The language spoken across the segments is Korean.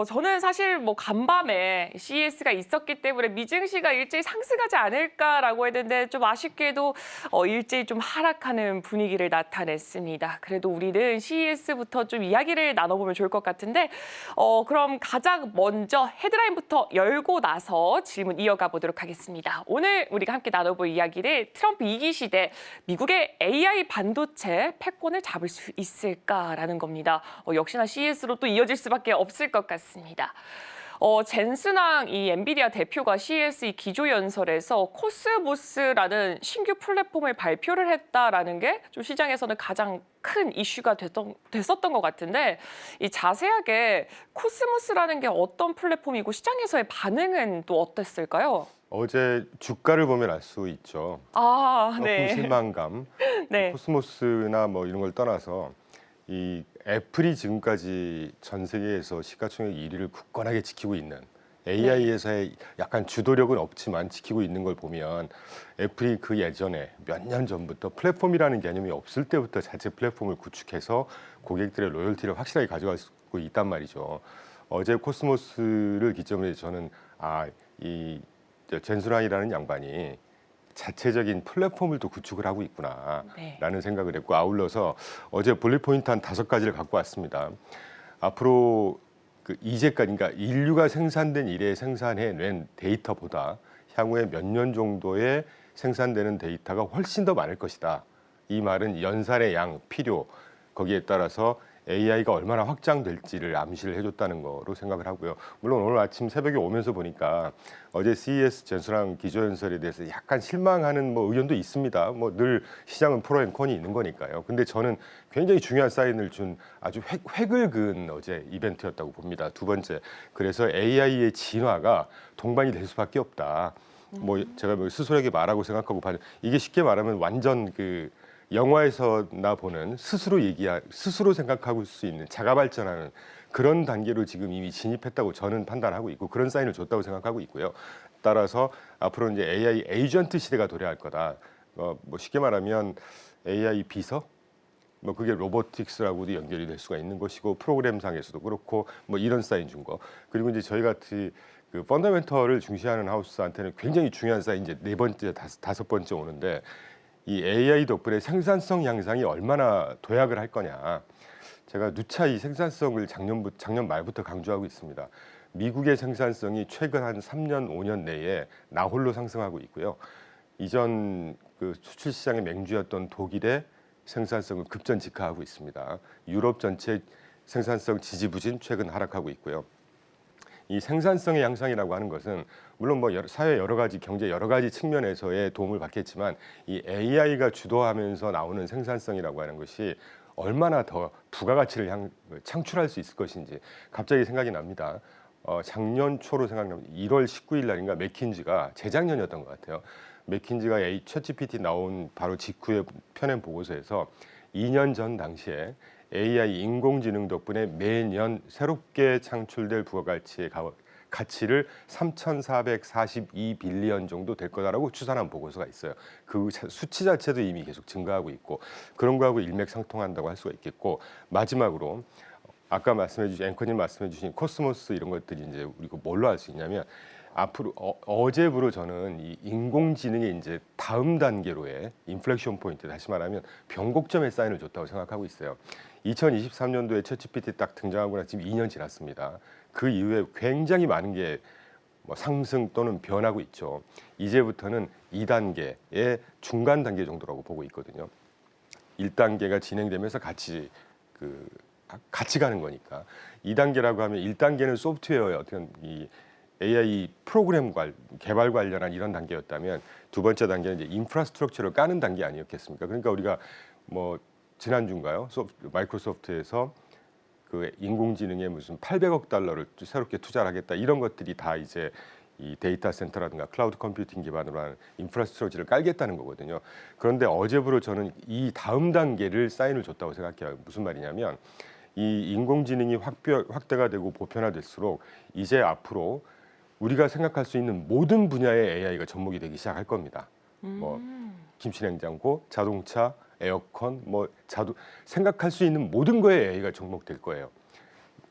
저는 사실 뭐 간밤에 CES가 있었기 때문에 미증시가 일제히 상승하지 않을까라고 했는데 좀 아쉽게도 일제히 좀 하락하는 분위기를 나타냈습니다. 그래도 우리는 CES부터 좀 이야기를 나눠보면 좋을 것 같은데 그럼 가장 먼저 헤드라인부터 열고 나서 질문 이어가 보도록 하겠습니다. 오늘 우리가 함께 나눠볼 이야기를 트럼프 2기 시대 미국의 AI 반도체 패권을 잡을 수 있을까라는 겁니다. 역시나 CES로 또 이어질 수밖에 없을 것 같습니다. 젠슨왕 이 엔비디아 대표가 CES 이 기조연설에서 코스모스라는 신규 플랫폼을 발표를 했다라는 게 좀 시장에서는 가장 큰 이슈가 됐었던 것 같은데 이 자세하게 코스모스라는 게 어떤 플랫폼이고 시장에서의 반응은 또 어땠을까요? 어제 주가를 보면 알 수 있죠. 아, 조금 네. 실망감. 네. 코스모스나 뭐 이런 걸 떠나서 이 애플이 지금까지 전 세계에서 시가총액 1위를 굳건하게 지키고 있는 AI 회사의 약간 주도력은 없지만 지키고 있는 걸 보면 애플이 그 예전에 몇 년 전부터 플랫폼이라는 개념이 없을 때부터 자체 플랫폼을 구축해서 고객들의 로열티를 확실하게 가져가고 있단 말이죠. 어제 코스모스를 기점으로 해서 저는 이 젠슨왕이라는 양반이 자체적인 플랫폼을 또 구축을 하고 있구나라는 생각을 했고, 아울러서 어제 볼릿 포인트 한 5가지를 갖고 왔습니다. 앞으로 이제까지, 그러니까 인류가 생산된 이래 생산해낸 데이터보다 향후에 몇 년 정도에 생산되는 데이터가 훨씬 더 많을 것이다. 이 말은 연산의 양, 필요, 거기에 따라서 AI가 얼마나 확장될지를 암시를 해줬다는 거로 생각을 하고요. 물론 오늘 아침 새벽에 오면서 보니까 어제 CES 젠슨왕 기조연설에 대해서 약간 실망하는 뭐 의견도 있습니다. 뭐 늘 시장은 프로앤콘이 있는 거니까요. 근데 저는 굉장히 중요한 사인을 준 아주 획을 그은 어제 이벤트였다고 봅니다. 두 번째, 그래서 AI의 진화가 동반이 될 수밖에 없다. 뭐 제가 뭐 스스로에게 말하고 생각하고 이게 쉽게 말하면 완전 영화에서나 보는 스스로 생각하고 있을 수 있는 자가 발전하는 그런 단계로 지금 이미 진입했다고 저는 판단하고 있고, 그런 사인을 줬다고 생각하고 있고요. 따라서 앞으로 이제 AI 에이전트 시대가 도래할 거다. 뭐 쉽게 말하면 AI 비서, 뭐 그게 로보틱스라고도 연결이 될 수가 있는 것이고, 프로그램상에서도 그렇고 뭐 이런 사인 준 거. 그리고 이제 저희 같이 펀더멘털을 중시하는 하우스한테는 굉장히 중요한 사인, 이제 네 번째, 다섯 번째 오는데, 이 AI 덕분에 생산성 향상이 얼마나 도약을 할 거냐. 제가 누차 이 생산성을 작년 말부터 강조하고 있습니다. 미국의 생산성이 최근 한 3년, 5년 내에 나홀로 상승하고 있고요. 이전 수출 시장의 맹주였던 독일의 생산성을 급전직하하고 있습니다. 유럽 전체 생산성 지지부진 최근 하락하고 있고요. 이 생산성의 향상이라고 하는 것은 물론 뭐 사회 여러 가지, 경제 여러 가지 측면에서의 도움을 받겠지만, 이 AI가 주도하면서 나오는 생산성이라고 하는 것이 얼마나 더 부가가치를 창출할 수 있을 것인지 갑자기 생각이 납니다. 작년 초로 생각납니다. 1월 19일 날인가 맥킨지가, 재작년이었던 것 같아요. 맥킨지가 챗GPT 나온 바로 직후에 펴낸 보고서에서 2년 전 당시에 AI 인공지능 덕분에 매년 새롭게 창출될 부가가치의 가치를 3,442빌리언 정도 될 거다라고 추산한 보고서가 있어요. 그 수치 자체도 이미 계속 증가하고 있고, 그런 거하고 일맥상통한다고 할 수가 있겠고, 마지막으로 아까 앵커님 말씀해 주신 코스모스 이런 것들이 이제 우리가 뭘로 알 수 있냐면, 앞으로 어제부로 저는 이 인공지능의 이제 다음 단계로의 인플렉션 포인트, 다시 말하면 변곡점의 사인을 줬다고 생각하고 있어요. 2023년도에 챗GPT 딱 등장하고 나서 지금 2년 지났습니다. 그 이후에 굉장히 많은 게 뭐 상승 또는 변하고 있죠. 이제부터는 2단계의 중간 단계 정도라고 보고 있거든요. 1단계가 진행되면서 같이 가는 거니까. 2단계라고 하면 1단계는 소프트웨어의 어떤 이 AI 프로그램 개발 관련한 이런 단계였다면, 두 번째 단계는 이제 인프라스트럭처를 까는 단계 아니었겠습니까? 그러니까 우리가 뭐 지난주인가요? 마이크로소프트에서 인공지능에 무슨 800억 달러를 새롭게 투자를 하겠다, 이런 것들이 다 이제 이 데이터 센터라든가 클라우드 컴퓨팅 기반으로 하는 인프라스트럭처를 깔겠다는 거거든요. 그런데 어제부로 저는 이 다음 단계를 사인을 줬다고 생각해요. 무슨 말이냐면, 이 인공지능이 확대가 되고 보편화될수록 이제 앞으로 우리가 생각할 수 있는 모든 분야의 AI가 접목이 되기 시작할 겁니다. 뭐 김치냉장고, 자동차, 에어컨, 생각할 수 있는 모든 거에 AI가 접목될 거예요.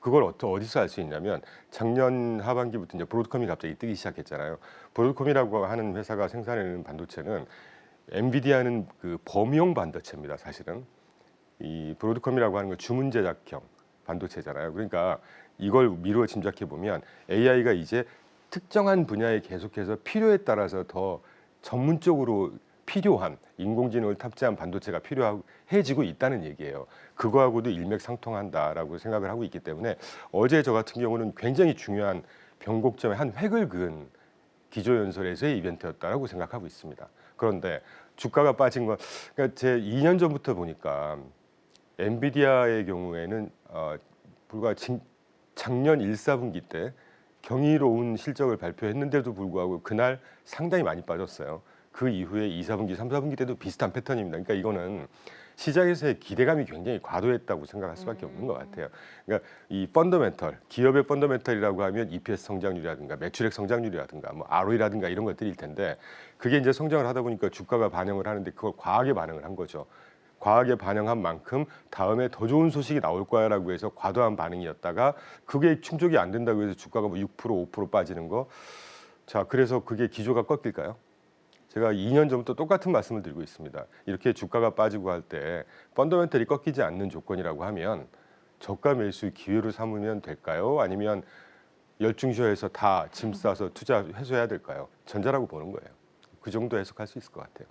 그걸 어디서 알 수 있냐면 작년 하반기부터 이제 브로드컴이 갑자기 뜨기 시작했잖아요. 브로드컴이라고 하는 회사가 생산하는 반도체는 엔비디아는 그 범용 반도체입니다. 사실은 이 브로드컴이라고 하는 건 주문 제작형 반도체잖아요. 그러니까 이걸 미루어 짐작해 보면 AI가 이제 특정한 분야에 계속해서 필요에 따라서 더 전문적으로 필요한 인공지능을 탑재한 반도체가 필요해지고 있다는 얘기예요. 그거하고도 일맥상통한다라고 생각을 하고 있기 때문에 어제 저 같은 경우는 굉장히 중요한 변곡점의 한 획을 그은 기조연설에서의 이벤트였다라고 생각하고 있습니다. 그런데 주가가 빠진 건 그러니까 제 2년 전부터 보니까 엔비디아의 경우에는 불과 작년 1, 4분기 때 경이로운 실적을 발표했는데도 불구하고 그날 상당히 많이 빠졌어요. 그 이후에 2, 4분기, 3, 4분기 때도 비슷한 패턴입니다. 그러니까 이거는 시장에서의 기대감이 굉장히 과도했다고 생각할 수밖에 없는 것 같아요. 그러니까 이 펀더멘털, 기업의 펀더멘털이라고 하면 EPS 성장률이라든가 매출액 성장률이라든가 뭐 ROE라든가 이런 것들일 텐데 그게 이제 성장을 하다 보니까 주가가 반영을 하는데 그걸 과하게 반응을 한 거죠. 과하게 반영한 만큼 다음에 더 좋은 소식이 나올 거야라고 해서 과도한 반응이었다가 그게 충족이 안 된다고 해서 주가가 뭐 6%, 5% 빠지는 거. 자, 그래서 그게 기조가 꺾일까요? 제가 2년 전부터 똑같은 말씀을 드리고 있습니다. 이렇게 주가가 빠지고 할 때 펀더멘털이 꺾이지 않는 조건이라고 하면 저가 매수 기회로 삼으면 될까요? 아니면 열중셔에서 다 짐 싸서 투자 회수해야 될까요? 전자라고 보는 거예요. 그 정도 해석할 수 있을 것 같아요.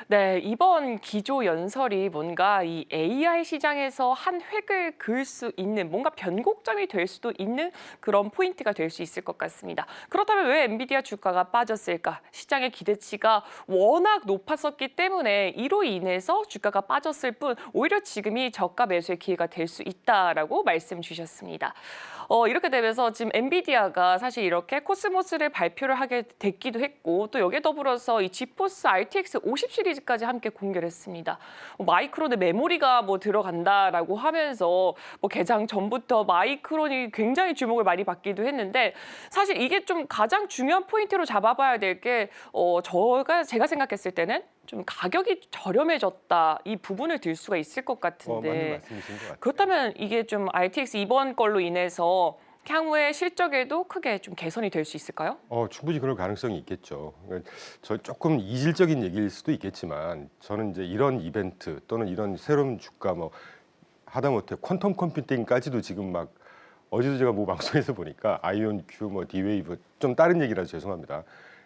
네, 이번 기조 연설이 뭔가 이 AI 시장에서 한 획을 그을 수 있는 뭔가 변곡점이 될 수도 있는 그런 포인트가 될 수 있을 것 같습니다. 그렇다면 왜 엔비디아 주가가 빠졌을까? 시장의 기대치가 워낙 높았었기 때문에 이로 인해서 주가가 빠졌을 뿐 오히려 지금이 저가 매수의 기회가 될 수 있다라고 말씀 주셨습니다. 이렇게 되면서 지금 엔비디아가 사실 이렇게 코스모스를 발표를 하게 됐기도 했고 또 여기에 더불어서 이 지포스 RTX 50 시리즈까지 함께 공개를 했습니다. 마이크론의 메모리가 뭐 들어간다라고 하면서 뭐 개장 전부터 마이크론이 굉장히 주목을 많이 받기도 했는데 사실 이게 좀 가장 중요한 포인트로 잡아봐야 될 게 제가 생각했을 때는 좀 가격이 저렴해졌다 이 부분을 들 수가 있을 것 같은데 맞는 말씀이신 것 같아요. 그렇다면 이게 좀 RTX 이번 걸로 인해서 향후의 실적에도 크게 좀 개선이 될 수 있을까요? 충분히 그럴 가능성이 있겠죠. 그러니까 저 조금 이질적인 얘기일 수도 있겠지만 저는 이제 이런 이벤트 또는 이런 새로운 주가 뭐 하다못해 퀀텀 컴퓨팅까지도 지금 막 어제도 제가 뭐 방송에서 보니까 아이온-Q, 뭐 D-Wave 좀 다른 얘기라서 죄송합니다.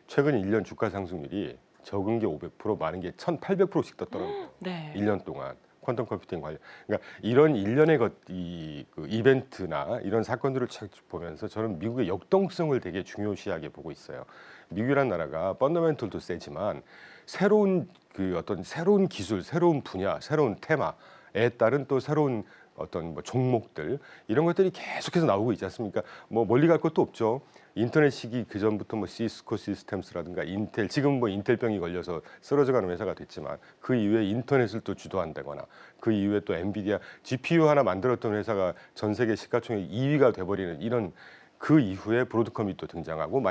최근 1년 주가 상승률이 적은 게 500%, 많은 게 1,800%씩 떴더라고요. 네. 1년 동안. 퀀텀 컴퓨팅 관련. 그러니까 이런 일련의 그 이벤트나 이런 사건들을 쭉 보면서 저는 미국의 역동성을 되게 중요시하게 보고 있어요. 미국이라는 나라가 펀더멘털도 세지만 새로운 그 어떤 새로운 기술, 새로운 분야, 새로운 테마에 따른 또 새로운 어떤 뭐 종목들 이런 것들이 계속해서 나오고 있지 않습니까? 뭐 멀리 갈 것도 없죠. 인터넷 시기 그 전부터 뭐 시스코 시스템스라든가 인텔 지금 뭐 인텔병이 걸려서 쓰러져가는 회사가 됐지만 그 이후에 인터넷을 또 주도한다거나 그 이후에 또 엔비디아 GPU 하나 만들었던 회사가 전 세계 시가총액 2위가 돼버리는 이런 그 이후에 브로드컴이 또 등장하고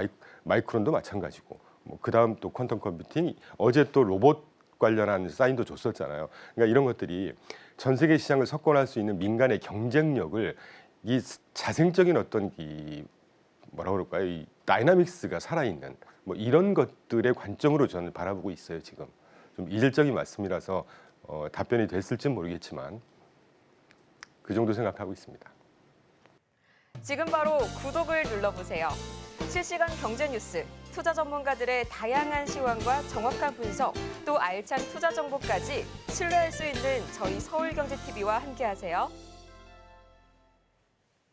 마이크론도 마찬가지고 뭐 그 다음 또 퀀텀 컴퓨팅 어제 또 로봇 관련한 사인도 줬었잖아요. 그러니까 이런 것들이 전 세계 시장을 석권할 수 있는 민간의 경쟁력을 이 자생적인 어떤 이 뭐라 그럴까요? 이 다이나믹스가 살아있는 뭐 이런 것들의 관점으로 저는 바라보고 있어요. 지금 좀 이질적인 말씀이라서 답변이 됐을지 모르겠지만 그 정도 생각하고 있습니다. 지금 바로 구독을 눌러보세요. 실시간 경제 뉴스, 투자 전문가들의 다양한 시황과 정확한 분석, 또 알찬 투자 정보까지 신뢰할 수 있는 저희 서울경제TV와 함께하세요.